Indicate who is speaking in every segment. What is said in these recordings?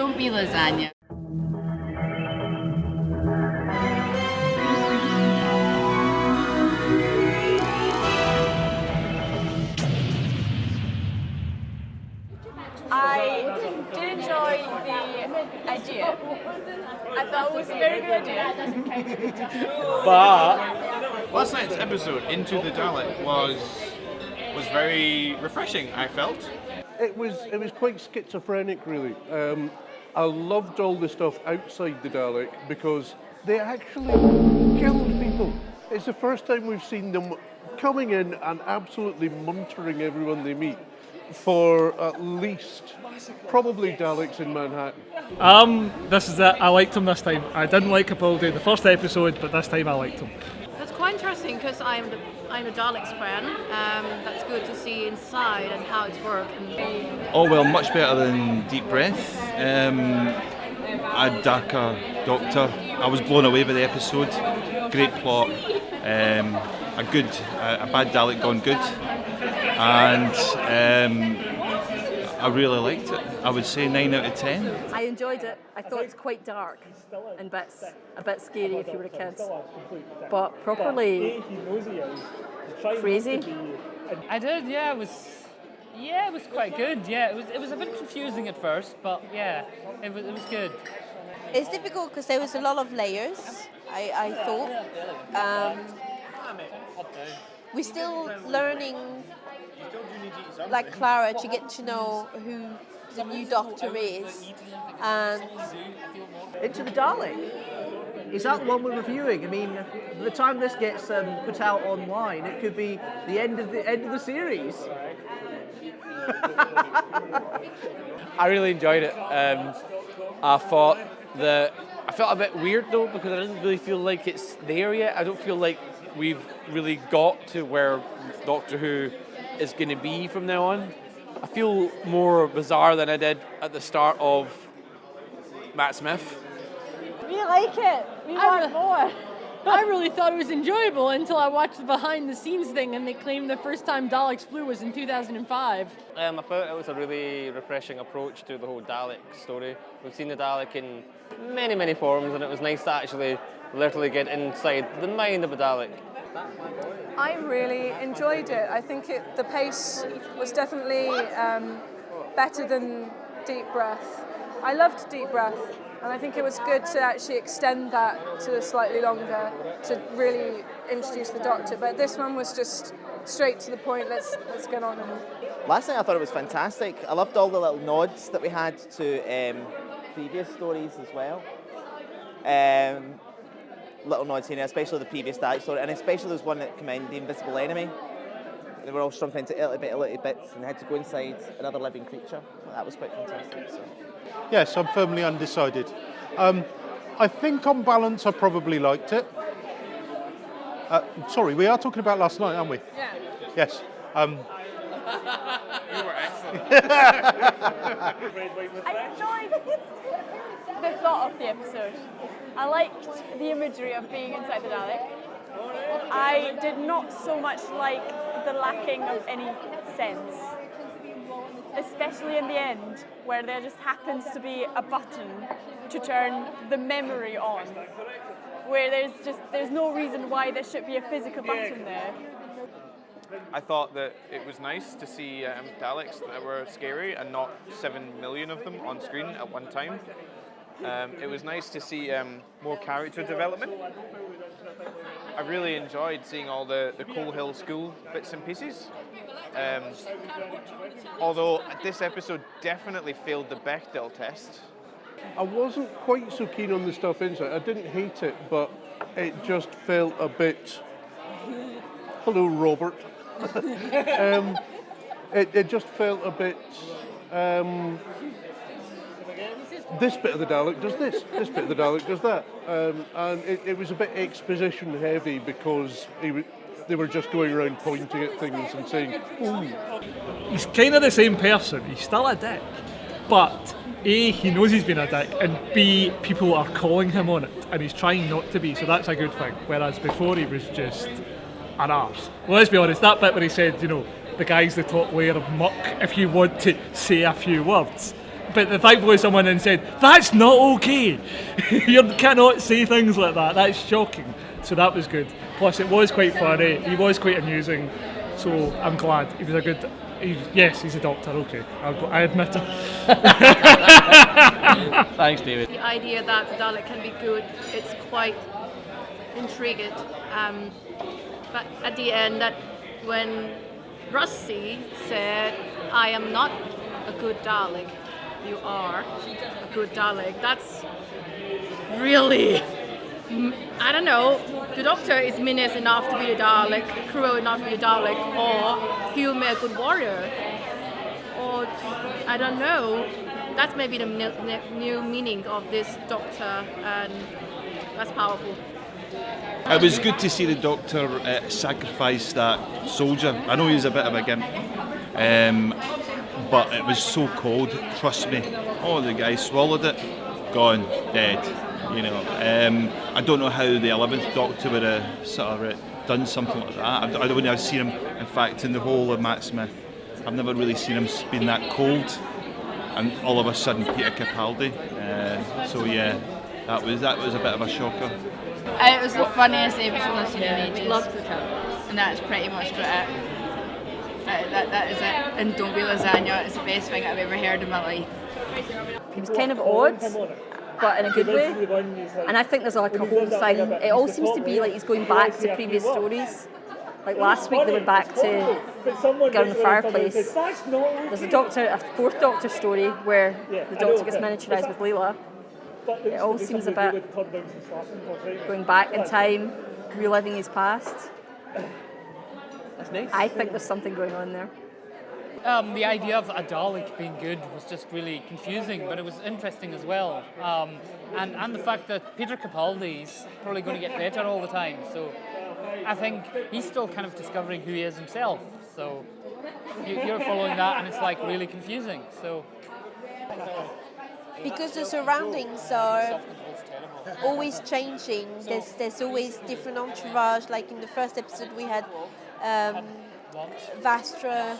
Speaker 1: Don't be lasagna.
Speaker 2: I did enjoy the idea. I thought it was a very good idea.
Speaker 3: But last night's episode, Into the Dalek, was very refreshing, I felt.
Speaker 4: It was quite schizophrenic, really. I loved all the stuff outside the Dalek because they actually killed people. It's the first time we've seen them coming in and absolutely muntering everyone they meet for at least probably Daleks in Manhattan.
Speaker 5: This is it. I liked him this time. I didn't like Capaldi the first episode, but this time I liked him.
Speaker 6: That's quite interesting because I'm a Daleks fan. That's good to see inside and how it's worked.
Speaker 7: Oh well, much better than Deep Breath. A darker Doctor. I was blown away by the episode. Great plot. A bad Dalek gone good, and I really liked it. I would say 9 out of 10.
Speaker 2: I enjoyed it. I thought it's quite dark and a bit scary if you were a kid, but properly crazy.
Speaker 8: I did, yeah. It was quite good. Yeah, it was a bit confusing at first, but yeah, it was good.
Speaker 9: It's difficult because there was a lot of layers. I thought. We're still learning, like Clara, to get to know who the new Doctor is, and
Speaker 10: Into the Dalek. Is that the one we're reviewing? I mean, by the time this gets put out online, it could be the end of the series.
Speaker 11: I really enjoyed it. I felt a bit weird though because I didn't really feel like it's there yet. I don't feel like we've really got to where Doctor Who is going to be from now on. I feel more bizarre than I did at the start of Matt Smith.
Speaker 2: We like it. We want more.
Speaker 6: I really thought it was enjoyable until I watched the behind the scenes thing and they claimed the first time Daleks flew was in 2005.
Speaker 12: I thought it was a really refreshing approach to the whole Dalek story. We've seen the Dalek in many, many forms, and it was nice to actually literally get inside the mind of a Dalek.
Speaker 2: I really enjoyed it. I think the pace was definitely better than Deep Breath. I loved Deep Breath, and I think it was good to actually extend that to slightly longer to really introduce the Doctor. But this one was just straight to the point. Let's get on.
Speaker 13: Last night I thought it was fantastic. I loved all the little nods that we had to previous stories as well. Little nods here, especially the previous Dalek story, and especially there's one that came in, the Invisible Enemy. They were all shrunk into little bits, and they had to go inside another living creature. That was quite fantastic. So.
Speaker 4: Yes, I'm firmly undecided. I think on balance I probably liked it. Sorry, we are talking about last night, aren't we?
Speaker 2: Yeah.
Speaker 4: Yes.
Speaker 3: You were excellent.
Speaker 2: I enjoyed the thought of the episode. I liked the imagery of being inside the Dalek. I did not so much like the lacking of any sense, especially in the end, where there just happens to be a button to turn the memory on, where there's no reason why there should be a physical button there.
Speaker 3: I thought that it was nice to see Daleks that were scary and not 7 million of them on screen at one time. It was nice to see more character development. I really enjoyed seeing all the Coal Hill School bits and pieces. Although this episode definitely failed the Bechdel test.
Speaker 4: I wasn't quite so keen on the stuff inside. I didn't hate it, but it just felt a bit... Hello, Robert. It just felt a bit... this bit of the Dalek does this bit of the Dalek does that. And it was a bit exposition heavy because they were just going around pointing at things and saying, ooh.
Speaker 5: He's kind of the same person. He's still a dick. But A, he knows he's been a dick, and B, people are calling him on it, and he's trying not to be, so that's a good thing. Whereas before he was just an arse. Well, let's be honest, that bit where he said, the guy's the top layer of muck if you want to say a few words. But the fact was someone then said, that's not okay. You cannot say things like that. That's shocking. So that was good. Plus it was quite funny. He was quite amusing. So I'm glad. He was a good... Yes, he's a doctor, okay. I admit it.
Speaker 11: Thanks, David.
Speaker 1: The idea that the Dalek can be good, it's quite intriguing. But at the end, that when Rusty said, I am not a good Dalek, you are a good Dalek, that's really... I don't know, the Doctor is menace enough to be a Dalek, cruel enough to be a Dalek, or he'll be a good warrior. Or, I don't know, that's maybe the new meaning of this Doctor, and that's powerful.
Speaker 7: It was good to see the Doctor sacrifice that soldier. I know he's a bit of a gimp, but it was so cold, trust me. Oh, the guy swallowed it, gone, dead. You know, I don't know how the 11th Doctor would have sort of done something like that. I wouldn't have seen him, in fact, in the whole of Matt Smith. I've never really seen him being that cold, and all of a sudden Peter Capaldi. So yeah, that was a bit of a shocker.
Speaker 14: It was the funniest episode I've seen in ages. And that's pretty much about it. That is it. And Don't Be Lasagna is the best thing I've ever heard in my life.
Speaker 15: It was kind of odd, but in a good way. And I think there's like a whole thing. It all seems to be like he's going back to previous stories. Like last week they went back to Girl in the Fireplace. There's a fourth Doctor story where the Doctor gets miniaturised with Leela. It all seems a bit going back in time, reliving his past.
Speaker 11: That's nice.
Speaker 15: I think there's something going on there.
Speaker 8: The idea of a Dalek being good was just really confusing, but it was interesting as well. And the fact that Peter Capaldi's probably going to get better all the time. So I think he's still kind of discovering who he is himself. So you're following that, and it's like really confusing. So
Speaker 9: because the surroundings are always changing. There's always different entourage. Like in the first episode, we had Vastra.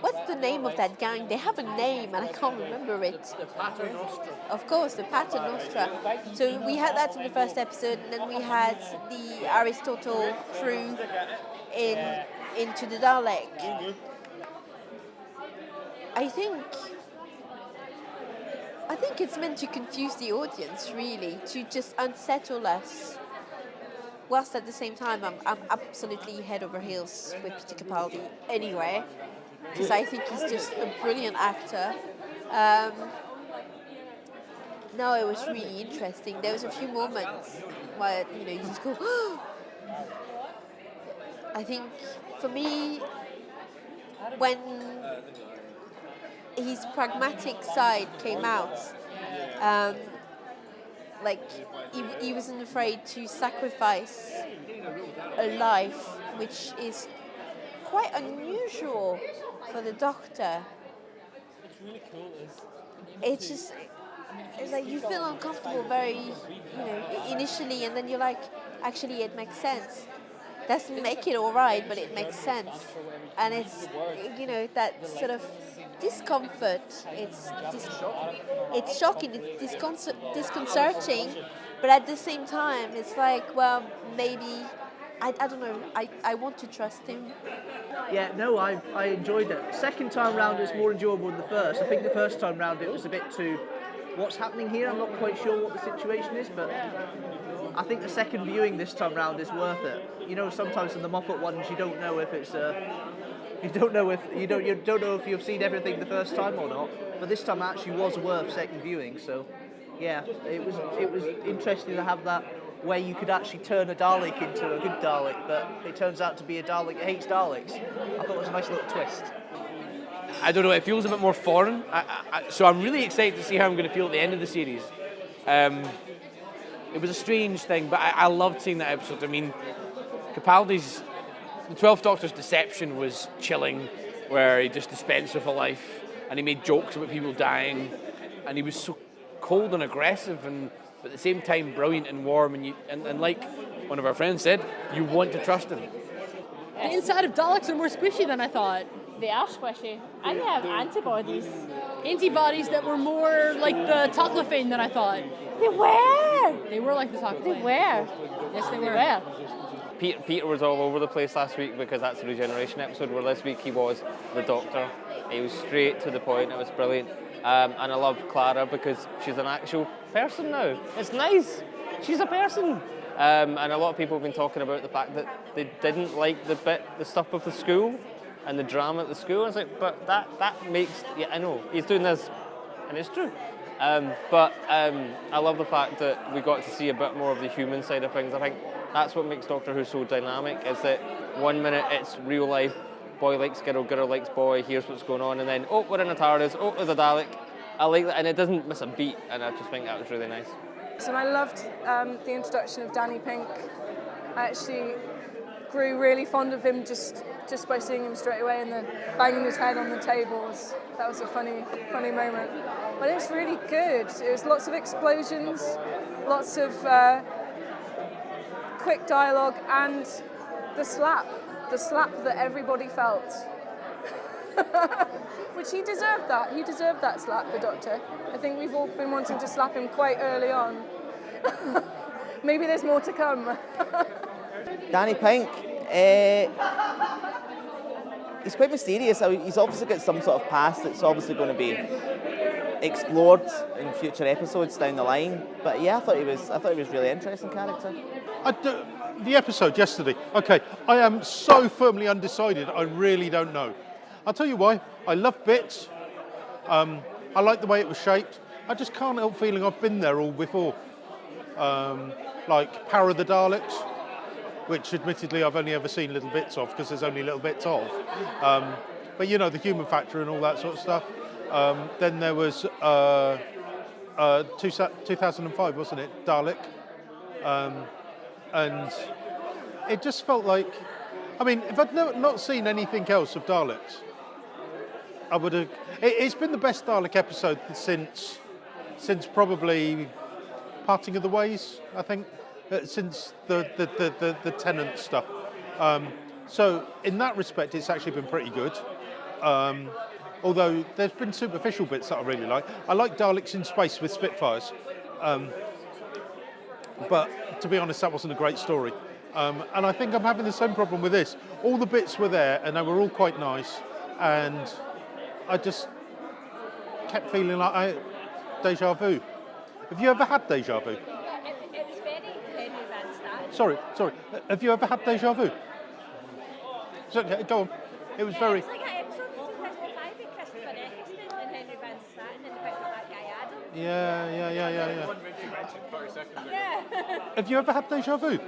Speaker 9: What's the name of that gang? They have a name and I can't remember it.
Speaker 16: The Pater Nostra.
Speaker 9: Of course, the Pater Nostra. So we had that in the first episode, and then we had the Aristotle crew in Into the Dalek. I think it's meant to confuse the audience, really, to just unsettle us. Whilst at the same time, I'm absolutely head over heels with Peter Capaldi anyway, because I think he's just a brilliant actor. No, it was really interesting. There was a few moments where, you just go, I think, for me, when his pragmatic side came out, he wasn't afraid to sacrifice a life, which is quite unusual for the Doctor.
Speaker 16: It's really cool.
Speaker 9: It's like you feel uncomfortable very, initially, and then you're like, actually it makes sense. Doesn't make it all right, but it makes sense. And it's, that sort of discomfort. It's shocking. It's disconcerting, but at the same time, it's like, well, maybe I don't know. I want to trust him.
Speaker 10: Yeah, no, I enjoyed it. Second time round, it's more enjoyable than the first. I think the first time round it was a bit too, what's happening here? I'm not quite sure what the situation is, but I think the second viewing this time round is worth it. Sometimes in the Moffat ones, you don't know if it's you don't know if you've seen everything the first time or not. But this time actually was worth second viewing. So, yeah, it was interesting to have that where you could actually turn a Dalek into a good Dalek, but it turns out to be a Dalek that hates Daleks. I thought it was a nice little twist.
Speaker 11: I don't know, it feels a bit more foreign, so I'm really excited to see how I'm going to feel at the end of the series. It was a strange thing, but I loved seeing that episode. I mean, Capaldi's, the 12th Doctor's deception was chilling, where he just dispensed with a life, and he made jokes about people dying, and he was so cold and aggressive, and at the same time brilliant and warm, and like one of our friends said, you want to trust him.
Speaker 6: The inside of Daleks are more squishy than I thought. They are squishy. And they have antibodies. Antibodies that were more like the toclophane than I thought.
Speaker 9: They were!
Speaker 6: They were like the toclophane.
Speaker 9: They were.
Speaker 6: Yes, they were.
Speaker 12: Peter was all over the place last week because that's the regeneration episode, where this week he was the Doctor. He was straight to the point, it was brilliant. And I love Clara because she's an actual person now. It's nice. She's a person. And a lot of people have been talking about the fact that they didn't like the stuff with the school and the drama at the school. I was like, but that makes, yeah, I know, he's doing this, and it's true. But I love the fact that we got to see a bit more of the human side of things. I think that's what makes Doctor Who so dynamic, is that 1 minute it's real life, boy likes girl, girl likes boy, here's what's going on, and then, oh, we're in a TARDIS, oh, there's a Dalek. I like that, and it doesn't miss a beat, and I just think that was really nice.
Speaker 17: So I loved the introduction of Danny Pink. I actually grew really fond of him just by seeing him straight away, and then banging his head on the tables. That was a funny moment. But it was really good. It was lots of explosions, lots of quick dialogue, and the slap that everybody felt. Which he deserved that. He deserved that slap, the Doctor. I think we've all been wanting to slap him quite early on. Maybe there's more to come.
Speaker 13: Danny Pink, he's quite mysterious. He's obviously got some sort of past that's obviously going to be explored in future episodes down the line. But yeah, I thought he was a really interesting character.
Speaker 4: The episode yesterday, okay, I am so firmly undecided, I really don't know. I'll tell you why. I love bits. I like the way it was shaped. I just can't help feeling I've been there all before. Like Power of the Daleks, which admittedly I've only ever seen little bits of because there's only little bits of. But you know, the human factor and all that sort of stuff. Then there was 2005, wasn't it? Dalek. And it just felt like, I mean, if I'd not seen anything else of Daleks, I would have. It's been the best Dalek episode since probably Parting of the Ways, I think, since the Tennant stuff. So in that respect, it's actually been pretty good. Although there's been superficial bits that I really like. I like Daleks in space with Spitfires. But to be honest, that wasn't a great story. And I think I'm having the same problem with this. All the bits were there and they were all quite nice. And I just kept feeling like deja vu. Have you ever had deja vu?
Speaker 18: It was very Henry Van Statten.
Speaker 4: Sorry. Have you ever had deja vu? So, go on. It was very...
Speaker 18: It's like an episode of 2005 with Christopher Eccleston and Henry Van Statten and the bit of that guy Adam.
Speaker 4: Yeah.
Speaker 16: One Richie mentioned 30 seconds ago.
Speaker 18: Yeah.
Speaker 4: Have you ever had deja vu?